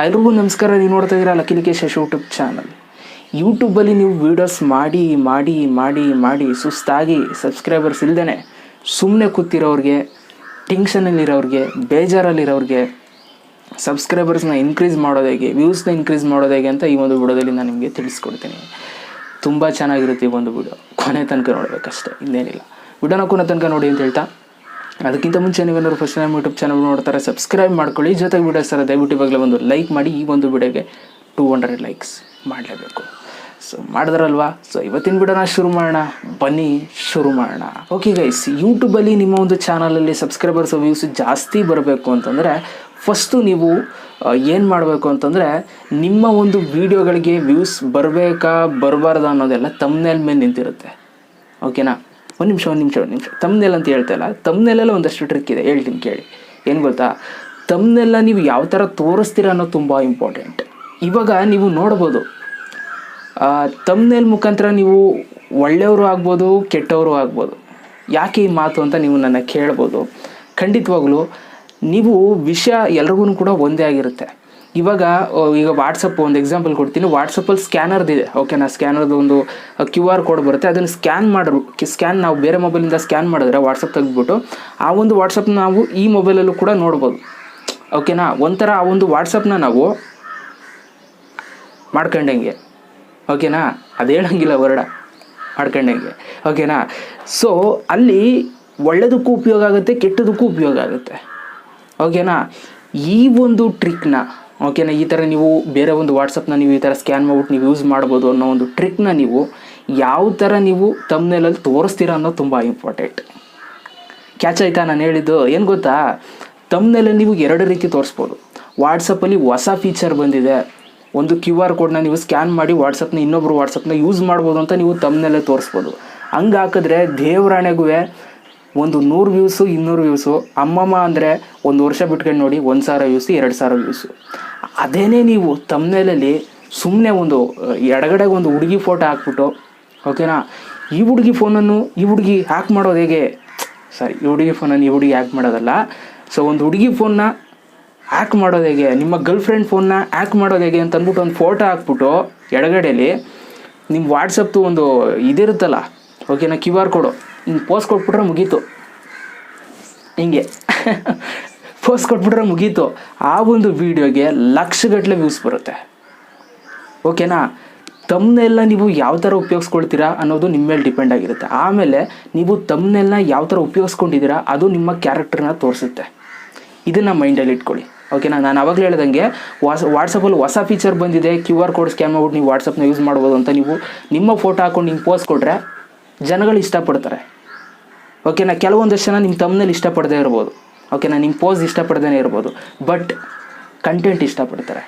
ಎಲ್ರಿಗೂ ನಮಸ್ಕಾರ. ನೀವು ನೋಡ್ತಾ ಇದ್ದೀರಾ ಲಕ್ಕೇಶ್ ಯೂಟ್ಯೂಬ್ ಚಾನಲ್. ಯೂಟ್ಯೂಬಲ್ಲಿ ನೀವು ವೀಡಿಯೋಸ್ ಮಾಡಿ ಮಾಡಿ ಮಾಡಿ ಮಾಡಿ ಸುಸ್ತಾಗಿ ಸಬ್ಸ್ಕ್ರೈಬರ್ಸ್ ಇಲ್ಲದೇ ಸುಮ್ಮನೆ ಕೂತಿರೋರಿಗೆ, ಟೆನ್ಷನಲ್ಲಿರೋರಿಗೆ, ಬೇಜಾರಲ್ಲಿರೋರಿಗೆ ಸಬ್ಸ್ಕ್ರೈಬರ್ಸ್ನ ಇನ್ಕ್ರೀಸ್ ಮಾಡೋದು ಹೇಗೆ, ವ್ಯೂಸ್ನ ಇನ್ಕ್ರೀಸ್ ಮಾಡೋದು ಹೇಗೆ ಅಂತ ಈ ಒಂದು ವಿಡಿಯೋದಲ್ಲಿ ನಾನು ನಿಮಗೆ ತಿಳಿಸ್ಕೊಡ್ತೀನಿ. ತುಂಬ ಚೆನ್ನಾಗಿರುತ್ತೆ ಈ ಒಂದು ವಿಡಿಯೋ. ಕೊನೆ ತನಕ ನೋಡಬೇಕಷ್ಟೇ, ಇನ್ನೇನಿಲ್ಲ. ವಿಡಿಯೋನ ಕೊನೆ ತನಕ ನೋಡಿ ಅಂತ ಹೇಳ್ತಾ, ಅದಕ್ಕಿಂತ ಮುಂಚೆ ನೀವೇನಾದ್ರು ಫಸ್ಟ್ ಟೈಮ್ ಯೂಟ್ಯೂಬ್ ಚಾನಲ್ ನೋಡ್ತಾರೆ ಸಬ್ಸ್ಕ್ರೈಬ್ ಮಾಡ್ಕೊಳ್ಳಿ. ಜೊತೆಗೆ ವಿಡಿಯೋಸ್ ಥರ ದಯವಿಟ್ಟು ಇವಾಗಲೇ ಒಂದು ಲೈಕ್ ಮಾಡಿ. ಈ ಒಂದು ವಿಡಿಯೋಗೆ 200 ಲೈಕ್ಸ್ ಮಾಡಲೇಬೇಕು. ಸೊ ಮಾಡಿದ್ರಲ್ವಾ? ಸೊ ಇವತ್ತಿನ ವಿಡಿಯೋನ ಶುರು ಮಾಡೋಣ, ಬನ್ನಿ ಶುರು ಮಾಡೋಣ. ಓಕೆ ಗೈಸ್, ಯೂಟ್ಯೂಬಲ್ಲಿ ನಿಮ್ಮ ಒಂದು ಚಾನಲಲ್ಲಿ ಸಬ್ಸ್ಕ್ರೈಬರ್ಸ್ ವ್ಯೂಸ್ ಜಾಸ್ತಿ ಬರಬೇಕು ಅಂತಂದರೆ ಫಸ್ಟು ನೀವು ಏನು ಮಾಡಬೇಕು ಅಂತಂದರೆ, ನಿಮ್ಮ ಒಂದು ವೀಡಿಯೋಗಳಿಗೆ ವ್ಯೂಸ್ ಬರಬೇಕಾ ಬರಬಾರ್ದು ಅನ್ನೋದೆಲ್ಲ ತಮ್ನೇಲ್ ಮೇಲೆ ನಿಂತಿರುತ್ತೆ. ಓಕೆನಾ? ಒಂದು ನಿಮಿಷ ತಮ್ನೇಲ್ ಅಂತ ಹೇಳ್ತಾಯಿಲ್ಲ, ತಮ್ನೇಲೆಲ್ಲ ಒಂದಷ್ಟು ಟ್ರಿಕ್ ಇದೆ, ಹೇಳ್ತೀನಿ ಕೇಳಿ. ಏನು ಗೊತ್ತಾ, ತಮ್ನೆಲ್ಲ ನೀವು ಯಾವ ಥರ ತೋರಿಸ್ತೀರ ಅನ್ನೋದು ತುಂಬ ಇಂಪಾರ್ಟೆಂಟ್. ಇವಾಗ ನೀವು ನೋಡ್ಬೋದು, ತಮ್ನೇಲ್ ಮುಖಾಂತರ ನೀವು ಒಳ್ಳೆಯವರು ಆಗ್ಬೋದು, ಕೆಟ್ಟವರು ಆಗ್ಬೋದು. ಯಾಕೆ ಈ ಮಾತು ಅಂತ ನೀವು ನನ್ನ ಕೇಳ್ಬೋದು. ಖಂಡಿತವಾಗ್ಲೂ ನೀವು ವಿಷಯ ಎಲ್ರಿಗೂ ಕೂಡ ಒಂದೇ ಆಗಿರುತ್ತೆ. ಈಗ ವಾಟ್ಸಪ್ ಒಂದು ಎಕ್ಸಾಂಪಲ್ ಕೊಡ್ತೀನಿ. ವಾಟ್ಸಪ್ಪಲ್ಲಿ ಸ್ಕ್ಯಾನರ್ದಿದೆ, ಓಕೆನಾ? ಸ್ಕ್ಯಾನರ್ದು ಒಂದು QR ಕೋಡ್ ಬರುತ್ತೆ. ಅದನ್ನು ಸ್ಕ್ಯಾನ್ ನಾವು ಬೇರೆ ಮೊಬೈಲಿಂದ ಸ್ಕ್ಯಾನ್ ಮಾಡಿದ್ರೆ ವಾಟ್ಸಪ್ ತೆಗೆದ್ಬಿಟ್ಟು ಆ ಒಂದು ವಾಟ್ಸಪ್ನ ನಾವು ಈ ಮೊಬೈಲಲ್ಲೂ ಕೂಡ ನೋಡ್ಬೋದು. ಓಕೆನಾ? ಒಂಥರ ಆ ಒಂದು ವಾಟ್ಸಪ್ನ ನಾವು ಮಾಡ್ಕೊಂಡಂಗೆ, ಓಕೆನಾ? ಅದು ಹೇಳಂಗಿಲ್ಲ ವರ್ಡ, ಮಾಡ್ಕೊಂಡಂಗೆ, ಓಕೆನಾ? ಸೊ ಅಲ್ಲಿ ಒಳ್ಳೆಯದಕ್ಕೂ ಉಪಯೋಗ ಆಗುತ್ತೆ, ಕೆಟ್ಟದಕ್ಕೂ ಉಪಯೋಗ ಆಗುತ್ತೆ, ಓಕೆನಾ? ಈ ಒಂದು ಟ್ರಿಕ್ನ, ಓಕೆನಾ, ಈ ಥರ ನೀವು ಬೇರೆ ಒಂದು ವಾಟ್ಸಪ್ನ ನೀವು ಈ ಥರ ಸ್ಕ್ಯಾನ್ ಮಾಡ್ಬಿಟ್ಟು ನೀವು ಯೂಸ್ ಮಾಡ್ಬೋದು ಅನ್ನೋ ಒಂದು ಟ್ರಿಕ್ನ ನೀವು ಯಾವ ಥರ ನೀವು ತಮ್ನೇಲಲ್ಲಿ ತೋರಿಸ್ತೀರ ಅನ್ನೋದು ತುಂಬ ಇಂಪಾರ್ಟೆಂಟ್. ಕ್ಯಾಚ್ ಆಯಿತಾ ನಾನು ಹೇಳಿದ್ದು? ಏನು ಗೊತ್ತಾ, ತಮ್ನೇಲಲ್ಲಿ ನೀವು 2 ರೀತಿ ತೋರಿಸ್ಬೋದು. ವಾಟ್ಸಪ್ಪಲ್ಲಿ ಹೊಸ ಫೀಚರ್ ಬಂದಿದೆ, ಒಂದು QR ಕೋಡ್ನ ನೀವು ಸ್ಕ್ಯಾನ್ ಮಾಡಿ ವಾಟ್ಸಪ್ನ ಇನ್ನೊಬ್ಬರು ವಾಟ್ಸಪ್ನ ಯೂಸ್ ಮಾಡ್ಬೋದು ಅಂತ ನೀವು ತಮ್ನೇಲೇ ತೋರಿಸ್ಬೋದು. ಹಂಗೆ ಹಾಕಿದ್ರೆ ದೇವರಾಣೆಗೂ ಒಂದು 100 ವ್ಯೂಸು 200 ವ್ಯೂಸು, ಅಮ್ಮಮ್ಮ ಅಂದರೆ ಒಂದು ವರ್ಷ ಬಿಟ್ಕೊಂಡು ನೋಡಿ 1000 ವ್ಯೂಸು 2000 ವ್ಯೂಸು. ಅದೇನೇ ನೀವು ತಮ್ನೇಲಲ್ಲಿ ಸುಮ್ಮನೆ ಒಂದು ಎಡಗಡೆಗೆ ಒಂದು ಹುಡುಗಿ ಫೋಟೋ ಹಾಕ್ಬಿಟ್ಟು, ಓಕೆನಾ, ಈ ಹುಡುಗಿ ಫೋನನ್ನು ಈ ಹುಡುಗಿ ಹ್ಯಾಕ್ ಮಾಡೋದು ಹೇಗೆ, ಈ ಹುಡುಗಿ ಫೋನನ್ನು ಈ ಹುಡುಗಿ ಹ್ಯಾಕ್ ಮಾಡೋದಲ್ಲ. ಸೊ ಒಂದು ಹುಡುಗಿ ಫೋನ್ನ ಹ್ಯಾಕ್ ಮಾಡೋದು ಹೇಗೆ, ನಿಮ್ಮ ಗರ್ಲ್ ಫ್ರೆಂಡ್ ಫೋನ್ನ ಹ್ಯಾಕ್ ಮಾಡೋದು ಹೇಗೆ ಅಂತ ಅಂದ್ಬಿಟ್ಟು ಒಂದು ಫೋಟೋ ಹಾಕ್ಬಿಟ್ಟು ಎಡಗಡೆಯಲ್ಲಿ ನಿಮ್ಮ ವಾಟ್ಸಪ್ದು ಒಂದು ಇದಿರುತ್ತಲ್ಲ, ಓಕೆನಾ, QR ಕೋಡು ಹಿಂಗೆ ಪೋಸ್ಟ್ ಕೊಟ್ಬಿಟ್ರೆ ಮುಗೀತು. ಹಿಂಗೆ ಪೋಸ್ಟ್ ಕೊಟ್ಬಿಟ್ರೆ ಮುಗೀತು. ಆ ಒಂದು ವೀಡಿಯೋಗೆ ಲಕ್ಷಗಟ್ಟಲೆ ವ್ಯೂಸ್ ಬರುತ್ತೆ, ಓಕೆನಾ? ತಮ್ನೆಲ್ಲ ನೀವು ಯಾವ ಥರ ಉಪಯೋಗಿಸ್ಕೊಳ್ತೀರಾ ಅನ್ನೋದು ನಿಮ್ಮ ಮೇಲೆ ಡಿಪೆಂಡ್ ಆಗಿರುತ್ತೆ. ಆಮೇಲೆ ನೀವು ತಮ್ನೆಲ್ಲ ಯಾವ ಥರ ಉಪಯೋಗಿಸ್ಕೊಂಡಿದ್ದೀರಾ ಅದು ನಿಮ್ಮ ಕ್ಯಾರೆಕ್ಟರ್ನ ತೋರಿಸುತ್ತೆ. ಇದನ್ನು ಮೈಂಡಲ್ಲಿ ಇಟ್ಕೊಳ್ಳಿ, ಓಕೆನಾ? ನಾನು ಆವಾಗಲೇ ಹೇಳ್ದಂಗೆ ವಾಟ್ಸಪ್ಪಲ್ಲಿ ಹೊಸ ಫೀಚರ್ ಬಂದಿದೆ, QR ಕೋಡ್ ಸ್ಕ್ಯಾನ್ ಮಾಡ್ಬಿಟ್ಟು ನೀವು ವಾಟ್ಸಪ್ನ ಯೂಸ್ ಮಾಡ್ಬೋದು ಅಂತ ನೀವು ನಿಮ್ಮ ಫೋಟೋ ಹಾಕ್ಕೊಂಡು ಹಿಂಗೆ ಪೋಸ್ಟ್ ಕೊಟ್ಟರೆ ಜನಗಳು ಇಷ್ಟಪಡ್ತಾರೆ, ಓಕೆನಾ? ಕೆಲವೊಂದಷ್ಟು ಜನ ನಿಮ್ಮ ತಮ್ನಲ್ಲಿ ಇಷ್ಟಪಡದೇ ಇರ್ಬೋದು, ಓಕೆನಾ? ನಿಮ್ಮ ಪೋಸ್ ಇಷ್ಟಪಡ್ದೇ ಇರ್ಬೋದು, ಬಟ್ ಕಂಟೆಂಟ್ ಇಷ್ಟಪಡ್ತಾರೆ.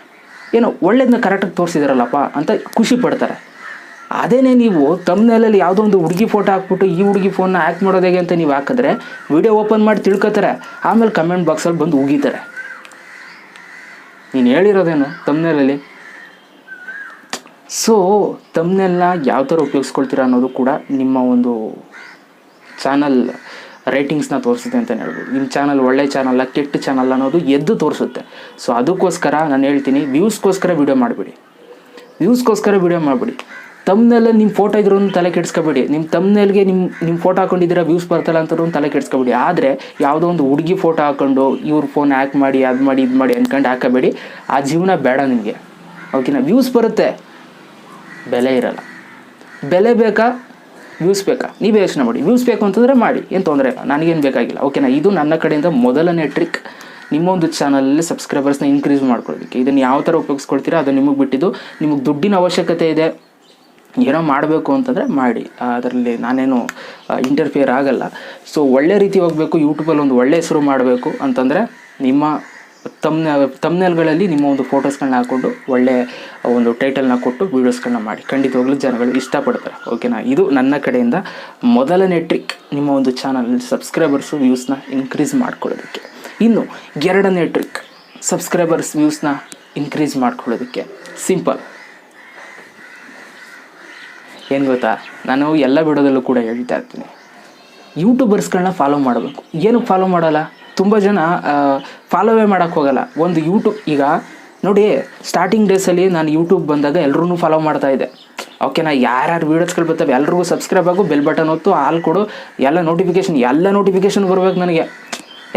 ಏನೋ ಒಳ್ಳೇದನ್ನ ಕರೆಕ್ಟಾಗಿ ತೋರಿಸಿದಾರಲ್ಲಪ್ಪ ಅಂತ ಖುಷಿ ಪಡ್ತಾರೆ. ಅದೇನೇ ನೀವು ತಮ್ನೇಲಲ್ಲಿ ಯಾವುದೋ ಒಂದು ಹುಡುಗಿ ಫೋಟೋ ಹಾಕ್ಬಿಟ್ಟು ಈ ಹುಡುಗಿ ಫೋನ್ನ ಹ್ಯಾಕ್ ಮಾಡೋದು ಹೇಗೆ ಅಂತ ನೀವು ಹಾಕಿದ್ರೆ ವಿಡಿಯೋ ಓಪನ್ ಮಾಡಿ ತಿಳ್ಕೊತಾರೆ, ಆಮೇಲೆ ಕಮೆಂಟ್ ಬಾಕ್ಸಲ್ಲಿ ಬಂದು ಉಗಿತಾರೆ, ನೀನು ಹೇಳಿರೋದೇನು ತಮ್ನೇಲಲ್ಲಿ. ಸೊ ತಮ್ನೆಲ್ಲ ಯಾವ ಥರ ಉಪಯೋಗಿಸ್ಕೊಳ್ತೀರಾ ಅನ್ನೋದು ಕೂಡ ನಿಮ್ಮ ಒಂದು ಚಾನಲ್ ರೇಟಿಂಗ್ಸ್ನ ತೋರಿಸುತ್ತೆ ಅಂತಲೇ ಹೇಳ್ಬೋದು. ನಿಮ್ಮ ಚಾನಲ್ ಒಳ್ಳೆ ಚಾನಲ್ಲ ಕೆಟ್ಟ ಚಾನಲ್ ಅನ್ನೋದು ಎದ್ದು ತೋರಿಸುತ್ತೆ. ಸೊ ಅದಕ್ಕೋಸ್ಕರ ನಾನು ಹೇಳ್ತೀನಿ, ವ್ಯೂಸ್ಗೋಸ್ಕರ ವಿಡಿಯೋ ಮಾಡಿಬಿಡಿ, ತಮ್ನೆಲ್ಲ ನಿಮ್ಮ ಫೋಟೋ ಇದ್ರೂ ತಲೆ ಕೆಡಿಸ್ಕೊಬೇಡಿ. ನಿಮ್ಮ ತಮ್ನೇಲ್ಗೆ ನಿಮ್ಮ ಫೋಟೋ ಹಾಕೊಂಡಿದ್ದೀರಾ ವ್ಯೂಸ್ ಬರ್ತಲ್ಲ ಅಂತರೂ ತಲೆ ಕೆಡಿಸ್ಕೊಬೇಡಿ. ಆದರೆ ಯಾವುದೋ ಒಂದು ಹುಡುಗಿ ಫೋಟೋ ಹಾಕ್ಕೊಂಡು ಇವ್ರ ಫೋನ್ ಹ್ಯಾಕ್ ಮಾಡಿ ಅದು ಮಾಡಿ ಇದು ಮಾಡಿ ಅಂದ್ಕೊಂಡು ಹಾಕಬೇಡಿ. ಆ ಜೀವನ ಬೇಡ ನಿಮಗೆ, ಓಕೆನಾ? ವ್ಯೂಸ್ ಬರುತ್ತೆ, ಬೆಲೆ ಇರಲ್ಲ. ಬೆಲೆ ಬೇಕಾ ವ್ಯೂಸ್ ಬೇಕಾ? ನೀವೇ ಯೋಚನೆ ಮಾಡಿ. ವ್ಯೂಸ್ ಬೇಕು ಅಂತಂದರೆ ಮಾಡಿ, ಏನು ತೊಂದರೆ ಇಲ್ಲ, ನನಗೇನು ಬೇಕಾಗಿಲ್ಲ, ಓಕೆನಾ? ಇದು ನನ್ನ ಕಡೆಯಿಂದ ಮೊದಲನೇ ಟ್ರಿಕ್, ನಿಮ್ಮೊಂದು ಚಾನಲಲ್ಲಿ ಸಬ್ಸ್ಕ್ರೈಬರ್ಸ್ನ ಇನ್ಕ್ರೀಸ್ ಮಾಡ್ಕೊಳ್ಳೋದಕ್ಕೆ. ಇದನ್ನು ಯಾವ ಥರ ಉಪಯೋಗಿಸ್ಕೊಳ್ತೀರಾ ಅದು ನಿಮಗೆ ಬಿಟ್ಟಿದ್ದು. ನಿಮಗೆ ದುಡ್ಡಿನ ಅವಶ್ಯಕತೆ ಇದೆ, ಏನೋ ಮಾಡಬೇಕು ಅಂತಂದರೆ ಮಾಡಿ, ಅದರಲ್ಲಿ ನಾನೇನು ಇಂಟರ್ಫಿಯರ್ ಆಗಲ್ಲ. ಸೊ ಒಳ್ಳೆ ರೀತಿ ಹೋಗಬೇಕು, ಯೂಟ್ಯೂಬಲ್ಲಿ ಒಂದು ಒಳ್ಳೆ ಹೆಸರು ಮಾಡಬೇಕು ಅಂತಂದರೆ ನಿಮ್ಮ ತಮ್ನೇಲ್ಗಳಲ್ಲಿ ನಿಮ್ಮ ಒಂದು ಫೋಟೋಸ್ಗಳನ್ನ ಹಾಕ್ಕೊಂಡು ಒಳ್ಳೆ ಒಂದು ಟೈಟಲ್ನ ಕೊಟ್ಟು ವೀಡಿಯೋಸ್ಗಳನ್ನ ಮಾಡಿ. ಖಂಡಿತವಾಗ್ಲೂ ಜನಗಳು ಇಷ್ಟಪಡ್ತಾರೆ, ಓಕೆನಾ? ಇದು ನನ್ನ ಕಡೆಯಿಂದ ಮೊದಲನೇ ಟ್ರಿಕ್, ನಿಮ್ಮ ಒಂದು ಚಾನಲಲ್ಲಿ ಸಬ್ಸ್ಕ್ರೈಬರ್ಸು ವ್ಯೂಸ್ನ ಇನ್ಕ್ರೀಸ್ ಮಾಡ್ಕೊಳ್ಳೋದಕ್ಕೆ. ಇನ್ನು 2ನೇ ಟ್ರಿಕ್, ಸಬ್ಸ್ಕ್ರೈಬರ್ಸ್ ವ್ಯೂಸ್ನ ಇನ್ಕ್ರೀಸ್ ಮಾಡ್ಕೊಳ್ಳೋದಕ್ಕೆ ಸಿಂಪಲ್. ಏನು ಗೊತ್ತಾ, ನಾನು ಎಲ್ಲ ವಿಡಿಯೋದಲ್ಲೂ ಕೂಡ ಹೇಳ್ತಾ ಇರ್ತೀನಿ, ಯೂಟ್ಯೂಬರ್ಸ್ಗಳನ್ನ ಫಾಲೋ ಮಾಡಬೇಕು. ಏನಕ್ಕೆ ಫಾಲೋ ಮಾಡಲ್ಲ? ತುಂಬ ಜನ ಫಾಲೋವೇ ಮಾಡೋಕ್ಕೆ ಹೋಗಲ್ಲ. ಒಂದು ಯೂಟ್ಯೂಬ್ ಈಗ ನೋಡಿ ಸ್ಟಾರ್ಟಿಂಗ್ ಡೇಸಲ್ಲಿ ನಾನು ಯೂಟ್ಯೂಬ್ ಬಂದಾಗ ಎಲ್ಲರೂ ಫಾಲೋ ಮಾಡ್ತಾಯಿದ್ದೆ. ಓಕೆನಾ, ಯಾರ್ಯಾರು ವೀಡಿಯೋಸ್ಗಳು ಬರ್ತವೆ ಎಲ್ರಿಗೂ ಸಬ್ಸ್ಕ್ರೈಬ್ ಆಗು, ಬೆಲ್ ಬಟನ್ ಹೊತ್ತು, ಹಾಲ್ ಕೊಡು, ಎಲ್ಲ ನೋಟಿಫಿಕೇಷನ್ ಬರ್ಬೇಕು ನನಗೆ,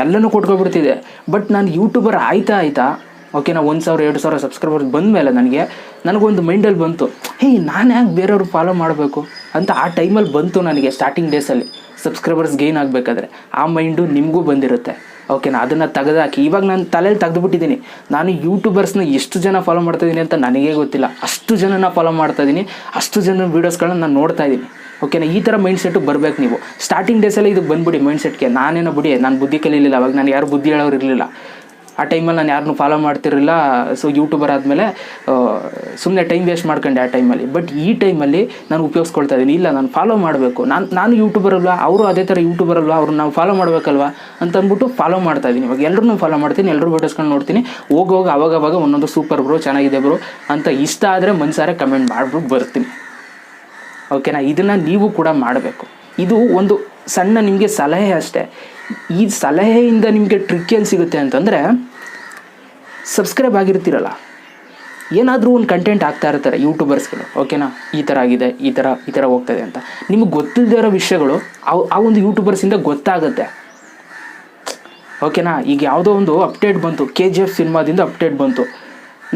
ಎಲ್ಲನೂ ಕೊಟ್ಕೊಬಿಡ್ತಿದೆ. ಬಟ್ ನಾನು ಯೂಟ್ಯೂಬರ್ ಆಯ್ತಾ ಓಕೆನಾ, 1,000 2,000 ಸಬ್ಸ್ಕ್ರೈಬರ್ಸ್ ಬಂದಮೇಲೆ ನನಗೊಂದು ಮೈಂಡಲ್ಲಿ ಬಂತು, ನಾನು ಯಾಕೆ ಬೇರೆಯವ್ರು ಫಾಲೋ ಮಾಡಬೇಕು ಅಂತ ಆ ಟೈಮಲ್ಲಿ ಬಂತು ನನಗೆ. ಸ್ಟಾರ್ಟಿಂಗ್ ಡೇಸಲ್ಲಿ ಸಬ್ಸ್ಕ್ರೈಬರ್ಸ್ ಗೇನ್ ಆಗಬೇಕಾದ್ರೆ ಆ ಮೈಂಡು ನಿಮಗೂ ಬಂದಿರುತ್ತೆ. ಓಕೆನಾ, ಅದನ್ನು ತೆಗೆದಾಕಿ ಇವಾಗ ನಾನು ತಲೆಯಲ್ಲಿ ತೆಗೆದುಬಿಟ್ಟಿದ್ದೀನಿ. ನಾನು ಯೂಟ್ಯೂಬರ್ಸ್ನ ಎಷ್ಟು ಜನ ಫಾಲೋ ಮಾಡ್ತಾಯಿದ್ದೀನಿ ಅಂತ ನನಗೇ ಗೊತ್ತಿಲ್ಲ. ಅಷ್ಟು ಜನನ ಫಾಲೋ ಮಾಡ್ತಾಯಿದ್ದೀನಿ, ಅಷ್ಟು ಜನ ವೀಡಿಯೋಸ್ಗಳನ್ನ ನಾನು ನೋಡ್ತಾ ಇದ್ದೀನಿ. ಓಕೆನಾ, ಈ ಥರ ಮೈಂಡ್ ಸೆಟ್ಟಿಗೆ ಬರಬೇಕು ನೀವು. ಸ್ಟಾರ್ಟಿಂಗ್ ಡೇಸಲ್ಲಿ ಇದಕ್ಕೆ ಬಂದುಬಿಡಿ ಮೈಂಡ್ ಸೆಟ್ಗೆ. ನಾನೇನೋ ಬಿಡಿ, ನಾನು ಬುದ್ಧಿ ಕಲೀಲಿಲ್ಲ ಅವಾಗ, ನಾನು ಯಾರು ಬುದ್ಧಿ ಹೇಳೋರು ಇರಲಿಲ್ಲ ಆ ಟೈಮಲ್ಲಿ. ನಾನು ಯಾರನ್ನೂ ಫಾಲೋ ಮಾಡ್ತಿರಲಿಲ್ಲ. ಸೊ ಯೂಟ್ಯೂಬರ್ ಆದಮೇಲೆ ಸುಮ್ಮನೆ ಟೈಮ್ ವೇಸ್ಟ್ ಮಾಡ್ಕೊಂಡೆ ಆ ಟೈಮಲ್ಲಿ. ಬಟ್ ಈ ಟೈಮಲ್ಲಿ ನಾನು ಉಪಯೋಗಿಸ್ಕೊಳ್ತಾ ಇದ್ದೀನಿ. ಇಲ್ಲ, ನಾನು ಫಾಲೋ ಮಾಡಬೇಕು, ನಾನು ಯೂಟ್ಯೂಬರ್ ಅಲ್ವಾ, ಅವರು ಅದೇ ಥರ ಯೂಟ್ಯೂಬರ್ ಅಲ್ವಾ, ಅವ್ರನ್ನ ನಾವು ಫಾಲೋ ಮಾಡಬೇಕಲ್ವಾ ಅಂತಂದ್ಬಿಟ್ಟು ಫಾಲೋ ಮಾಡ್ತಾಯಿದ್ದೀನಿ. ಇವಾಗ ಎಲ್ಲರೂ ಫಾಲೋ ಮಾಡ್ತೀನಿ, ಎಲ್ಲರೂ ವೀಡಿಯೋಸ್ಕೊಂಡು ನೋಡ್ತೀನಿ. ಹೋಗುವಾಗ ಅವಾಗವಾಗ ಒಂದೊಂದು ಸೂಪರ್ ಬ್ರೋ, ಚೆನ್ನಾಗಿದೆ ಬ್ರೋ ಅಂತ ಇಷ್ಟ ಆದರೆ ಮನ್ಸಾರೆ ಕಮೆಂಟ್ ಮಾಡಿಬಿಟ್ಟು ಬರ್ತೀನಿ. ಓಕೆನಾ, ಇದನ್ನು ನೀವು ಕೂಡ ಮಾಡಬೇಕು. ಇದು ಒಂದು ಸಣ್ಣ ನಿಮಗೆ ಸಲಹೆ ಅಷ್ಟೇ. ಈ ಸಲಹೆಯಿಂದ ನಿಮಗೆ ಟ್ರಿಕ್ ಏನು ಸಿಗುತ್ತೆ ಅಂತಂದರೆ, ಸಬ್ಸ್ಕ್ರೈಬ್ ಆಗಿರ್ತೀರಲ್ಲ, ಏನಾದರೂ ಒಂದು ಕಂಟೆಂಟ್ ಆಗ್ತಾ ಇರ್ತಾರೆ ಯೂಟ್ಯೂಬರ್ಸ್ಗಳು. ಓಕೆನಾ, ಈ ಥರ ಆಗಿದೆ, ಈ ಥರ ಹೋಗ್ತಾಯಿದೆ ಅಂತ ನಿಮಗೆ ಗೊತ್ತಿಲ್ಲದೆ ಇರೋ ವಿಷಯಗಳು ಆ ಒಂದು ಯೂಟ್ಯೂಬರ್ಸಿಂದ ಗೊತ್ತಾಗುತ್ತೆ. ಓಕೆನಾ, ಈಗ ಯಾವುದೋ ಒಂದು ಅಪ್ಡೇಟ್ ಬಂತು, KGF ಸಿನಿಮಾದಿಂದ ಅಪ್ಡೇಟ್ ಬಂತು.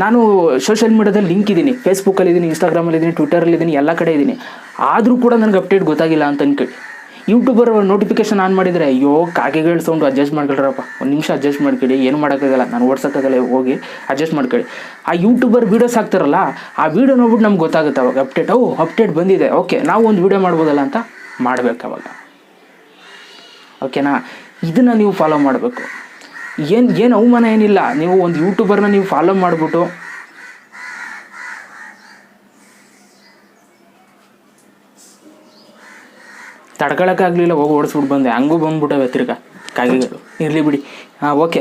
ನಾನು ಸೋಷಿಯಲ್ ಮೀಡಿಯಾದಲ್ಲಿ ಲಿಂಕ್ ಇದ್ದೀನಿ, ಫೇಸ್ಬುಕ್ಕಲ್ಲಿದ್ದೀನಿ, ಇನ್ಸ್ಟಾಗ್ರಾಮಲ್ಲಿದ್ದೀನಿ, ಟ್ವಿಟರಲ್ಲಿದ್ದೀನಿ, ಎಲ್ಲ ಕಡೆ ಇದ್ದೀನಿ. ಆದರೂ ಕೂಡ ನನಗೆ ಅಪ್ಡೇಟ್ ಗೊತ್ತಾಗಿಲ್ಲ ಅಂತ ಅನ್ಕೊಳ್ಳಿ. ಯೂಟ್ಯೂಬರ್ ನೋಟಿಫಿಕೇಷನ್ ಆನ್ ಮಾಡಿದರೆ, ಅಯ್ಯೋ ಕಾಗೆಗಳ ಸೌಂಡು ಅಡ್ಜಸ್ಟ್ ಮಾಡ್ಕೊಳ್ರಪ್ಪ, ಒಂದು ನಿಮಿಷ ಅಡ್ಜಸ್ಟ್ ಮಾಡ್ಕೊಳ್ಳಿ, ಏನು ಮಾಡೋಕ್ಕಾಗಲ್ಲ, ನಾನು ಓಡ್ಸೋಕ್ಕಾಗಲ್ಲ, ಹೋಗಿ ಅಡ್ಜಸ್ಟ್ ಮಾಡ್ಕೊಳ್ಳಿ. ಆ ಯೂಟ್ಯೂಬರ್ ವೀಡಿಯೋಸ್ ಹಾಕ್ತಾರಲ್ಲ, ಆ ವೀಡಿಯೋ ನೋಡ್ಬಿಟ್ಟು ನಮ್ಗೆ ಗೊತ್ತಾಗುತ್ತೆ ಅವಾಗ ಅಪ್ಡೇಟ್ ಬಂದಿದೆ, ಓಕೆ ನಾವು ಒಂದು ವೀಡಿಯೋ ಮಾಡ್ಬೋದಲ್ಲ ಅಂತ ಮಾಡಬೇಕು ಅವಾಗ. ಓಕೆನಾ, ಇದನ್ನು ನೀವು ಫಾಲೋ ಮಾಡಬೇಕು. ಏನು ಅವಮಾನ ಏನಿಲ್ಲ. ನೀವು ಒಂದು ಯೂಟ್ಯೂಬರ್ನ ನೀವು ಫಾಲೋ ಮಾಡಿಬಿಟ್ಟು ತಡ್ಕೊಳಕ್ಕಾಗಲಿಲ್ಲ, ಹೋಗಿ ಓಡಿಸ್ಬಿಟ್ಟು ಬಂದೆ, ಹಂಗೂ ಬಂದ್ಬಿಟ್ಟವೆ ತಿರ್ಗಾ ಕಾಗೆಗಳು. ಇರಲಿ ಬಿಡಿ, ಓಕೆ,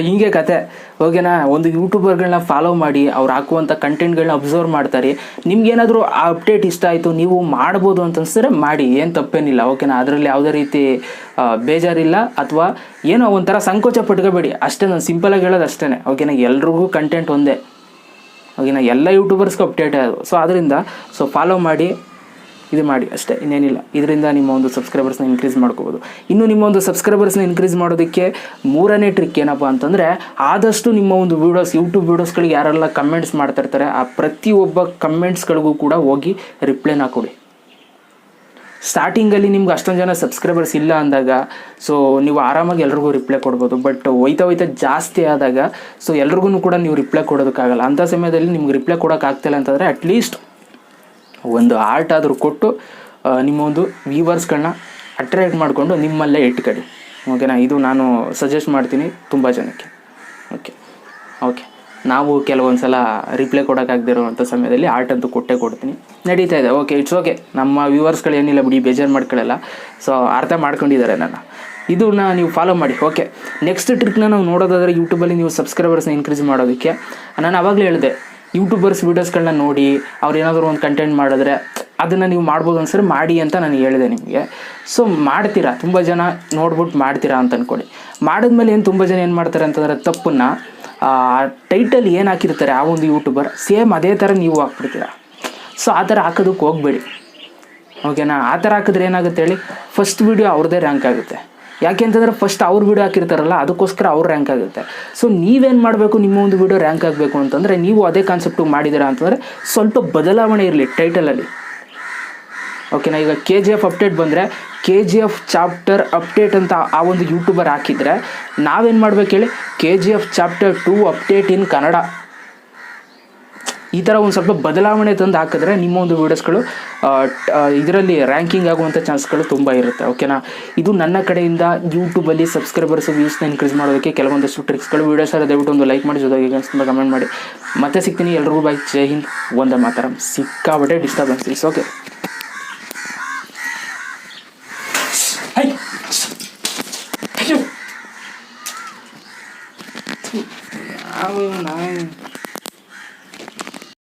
ಹಿಂಗೆ ಕತೆ. ಓಕೆನಾ, ಒಂದು ಯೂಟ್ಯೂಬರ್ಗಳನ್ನ ಫಾಲೋ ಮಾಡಿ, ಅವ್ರು ಹಾಕುವಂಥ ಕಂಟೆಂಟ್ಗಳನ್ನ ಅಬ್ಸರ್ವ್ ಮಾಡ್ತಾರೆ. ನಿಮ್ಗೇನಾದರೂ ಆ ಅಪ್ಡೇಟ್ ಇಷ್ಟ ಆಯಿತು, ನೀವು ಮಾಡ್ಬೋದು ಅಂತ ಅನ್ಸಿದ್ರೆ ಮಾಡಿ, ಏನು ತಪ್ಪೇನಿಲ್ಲ. ಓಕೆನಾ, ಅದರಲ್ಲಿ ಯಾವುದೇ ರೀತಿ ಬೇಜಾರಿಲ್ಲ, ಅಥವಾ ಏನೋ ಒಂಥರ ಸಂಕೋಚ ಪಟ್ಕೋಬೇಡಿ ಅಷ್ಟೇ. ನಾನು ಸಿಂಪಲಾಗಿ ಹೇಳೋದು ಅಷ್ಟೇ. ಓಕೆನಾ, ಎಲ್ರಿಗೂ ಕಂಟೆಂಟ್ ಒಂದೇ. ಓಕೆನಾ, ಎಲ್ಲ ಯೂಟ್ಯೂಬರ್ಸ್ಗೂ ಅಪ್ಡೇಟೇ ಅದು. ಸೊ ಅದರಿಂದ ಫಾಲೋ ಮಾಡಿ, ಇದು ಮಾಡಿ ಅಷ್ಟೇ, ಇನ್ನೇನಿಲ್ಲ. ಇದರಿಂದ ನಿಮ್ಮ ಒಂದು ಸಬ್ಸ್ಕ್ರೈಬರ್ಸ್ನ ಇನ್ಕ್ರೀಸ್ ಮಾಡ್ಕೋಬೋದು. ಇನ್ನು ನಿಮ್ಮ ಒಂದು ಸಬ್ಸ್ಕ್ರೈಬರ್ಸ್ನ ಇನ್ಕ್ರೀಸ್ ಮಾಡೋದಕ್ಕೆ ಮೂರನೇ ಟ್ರಿಕ್ ಏನಪ್ಪ ಅಂತಂದರೆ, ಆದಷ್ಟು ನಿಮ್ಮ ಒಂದು ಯೂಟ್ಯೂಬ್ ವೀಡಿಯೋಸ್ಗಳಿಗೆ ಯಾರೆಲ್ಲ ಕಮೆಂಟ್ಸ್ ಮಾಡ್ತಾಯಿರ್ತಾರೆ, ಆ ಪ್ರತಿಯೊಬ್ಬ ಕಮೆಂಟ್ಸ್ಗಳಿಗೂ ಕೂಡ ಹೋಗಿ ರಿಪ್ಲೈನ ಕೊಡಿ. ಸ್ಟಾರ್ಟಿಂಗಲ್ಲಿ ನಿಮ್ಗೆ ಅಷ್ಟೊಂದು ಜನ ಸಬ್ಸ್ಕ್ರೈಬರ್ಸ್ ಇಲ್ಲ ಅಂದಾಗ ನೀವು ಆರಾಮಾಗಿ ಎಲ್ರಿಗೂ ರಿಪ್ಲೈ ಕೊಡ್ಬೋದು. ಬಟ್ ಹೋಯ್ತಾ ಜಾಸ್ತಿ ಆದಾಗ ಎಲ್ರಿಗೂ ಕೂಡ ನೀವು ರಿಪ್ಲೈ ಕೊಡೋದಕ್ಕಾಗಲ್ಲ. ಅಂಥ ಸಮಯದಲ್ಲಿ ನಿಮ್ಗೆ ರಿಪ್ಲೈ ಕೊಡೋಕ್ಕಾಗ್ತಿಲ್ಲ ಅಂತಂದರೆ ಅಟ್ಲೀಸ್ಟ್ ಒಂದು ಆರ್ಟ್ ಆದರೂ ಕೊಟ್ಟು ನಿಮ್ಮ ಒಂದು ವ್ಯೂವರ್ಸ್ಗಳನ್ನ ಅಟ್ರ್ಯಾಕ್ಟ್ ಮಾಡಿಕೊಂಡು ನಿಮ್ಮಲ್ಲೇ ಇಟ್ಕೊಳ್ಳಿ. ಓಕೆನಾ, ಇದು ನಾನು ಸಜೆಸ್ಟ್ ಮಾಡ್ತೀನಿ ತುಂಬ ಜನಕ್ಕೆ. ಓಕೆ, ನಾವು ಕೆಲವೊಂದು ಸಲ ರಿಪ್ಲೈ ಕೊಡೋಕ್ಕಾಗದಿರೋವಂಥ ಸಮಯದಲ್ಲಿ ಆರ್ಟ್ ಅಂತೂ ಕೊಡ್ತೀನಿ, ನಡೀತಾ ಇದೆ. Okay, it's okay. ನಮ್ಮ ವ್ಯೂವರ್ಸ್ಗಳು ಏನಿಲ್ಲ ಬಿಡಿ, ಬೇಜಾರು ಮಾಡ್ಕೊಳ್ಳಲ್ಲ. ಅರ್ಥ ಮಾಡ್ಕೊಂಡಿದ್ದಾರೆ ನನ್ನ. ಇದನ್ನ ನೀವು ಫಾಲೋ ಮಾಡಿ. ಓಕೆ, ನೆಕ್ಸ್ಟ್ ಟ್ರಿಕ್ನ ನಾವು ನೋಡೋದಾದರೆ, ಯೂಟ್ಯೂಬಲ್ಲಿ ನೀವು ಸಬ್ಸ್ಕ್ರೈಬರ್ಸ್ನ ಇನ್ಕ್ರೀಸ್ ಮಾಡೋದಕ್ಕೆ ನಾನು ಆವಾಗಲೇ ಹೇಳಿದೆ, ಯೂಟ್ಯೂಬರ್ಸ್ ವೀಡಿಯೋಸ್ಗಳನ್ನ ನೋಡಿ ಅವ್ರು ಏನಾದರೂ ಒಂದು ಕಂಟೆಂಟ್ ಮಾಡಿದ್ರೆ ಅದನ್ನು ನೀವು ಮಾಡ್ಬೋದು ಅನ್ಸರಿ ಮಾಡಿ ಅಂತ ನಾನು ಹೇಳಿದೆ ನಿಮಗೆ. ಮಾಡ್ತೀರಾ, ತುಂಬ ಜನ ನೋಡ್ಬಿಟ್ಟು ಮಾಡ್ತೀರಾ ಅಂತ ಅಂದ್ಕೊಳ್ಳಿ. ಮಾಡಿದ್ಮೇಲೆ ತುಂಬ ಜನ ಏನು ಮಾಡ್ತಾರೆ ಅಂತಂದರೆ, ತಪ್ಪನ್ನು ಟೈಟಲ್ ಏನು ಹಾಕಿರ್ತಾರೆ ಆ ಒಂದು ಯೂಟ್ಯೂಬರ್ ಸೇಮ್ ಅದೇ ಥರ ನೀವು ಹಾಕ್ಬಿಡ್ತೀರ. ಆ ಥರ ಹಾಕೋದಕ್ಕೆ ಹೋಗಬೇಡಿ. ಓಕೆನಾ, ಆ ಥರ ಹಾಕಿದ್ರೆ ಏನಾಗುತ್ತೆ ಹೇಳಿ, ಫಸ್ಟ್ ವೀಡಿಯೋ ಅವ್ರದ್ದೇ ರ್ಯಾಂಕ್ ಆಗುತ್ತೆ. ಯಾಕೆ ಅಂತಂದರೆ ಫಸ್ಟ್ ಅವ್ರು ವೀಡಿಯೋ ಹಾಕಿರ್ತಾರಲ್ಲ, ಅದಕ್ಕೋಸ್ಕರ ಅವ್ರು ರ್ಯಾಂಕ್ ಆಗುತ್ತೆ. ನೀವೇನು ಮಾಡಬೇಕು, ನಿಮ್ಮ ಒಂದು ವೀಡಿಯೋ ರ್ಯಾಂಕ್ ಆಗಬೇಕು ಅಂತಂದರೆ, ನೀವು ಅದೇ ಕಾನ್ಸೆಪ್ಟು ಮಾಡಿದ್ದೀರಾ ಅಂತಂದರೆ ಸ್ವಲ್ಪ ಬದಲಾವಣೆ ಇರಲಿ ಟೈಟಲಲ್ಲಿ. ಓಕೆನಾ, ಈಗ KGF ಅಪ್ಡೇಟ್ ಬಂದರೆ KGF ಚಾಪ್ಟರ್ ಅಪ್ಡೇಟ್ ಅಂತ ಆ ಒಂದು ಯೂಟ್ಯೂಬರ್ ಹಾಕಿದರೆ, ನಾವೇನು ಮಾಡ್ಬೇಕು ಹೇಳಿ, KGF ಚಾಪ್ಟರ್ 2 ಅಪ್ಡೇಟ್ ಇನ್ ಕನ್ನಡ, ಈ ಥರ ಒಂದು ಸ್ವಲ್ಪ ಬದಲಾವಣೆ ತಂದು ಹಾಕಿದ್ರೆ ನಿಮ್ಮ ಒಂದು ವೀಡಿಯೋಸ್ಗಳು ಇದರಲ್ಲಿ ರ್ಯಾಂಕಿಂಗ್ ಆಗುವಂಥ ಚಾನ್ಸ್ಗಳು ತುಂಬ ಇರುತ್ತೆ. ಓಕೆನಾ, ಇದು ನನ್ನ ಕಡೆಯಿಂದ ಯೂಟ್ಯೂಬಲ್ಲಿ ಸಬ್ಸ್ಕ್ರೈಬರ್ಸ್ ವ್ಯೂಸ್ನ ಇನ್ಕ್ರೀಸ್ ಮಾಡೋದಕ್ಕೆ ಕೆಲವೊಂದಷ್ಟು ಟ್ರಿಕ್ಸ್ಗಳು. ವೀಡಿಯೋಸ್ ಎಲ್ಲ ದಯವಿಟ್ಟು ಒಂದು ಲೈಕ್ ಮಾಡಿ, ಜೊತೆಗೆ ತುಂಬ ಕಮೆಂಟ್ ಮಾಡಿ. ಮತ್ತೆ ಸಿಗ್ತೀನಿ. ಎಲ್ರಿಗೂ ಬಾಯ್, ಜೈ ಹಿಂದ್, ವಂದೇ ಮಾತರಂ. ಸಿಕ್ಕಾಬಟ್ಟೆ ಡಿಸ್ಟರ್ಬೆನ್ಸ್. ಓಕೆ.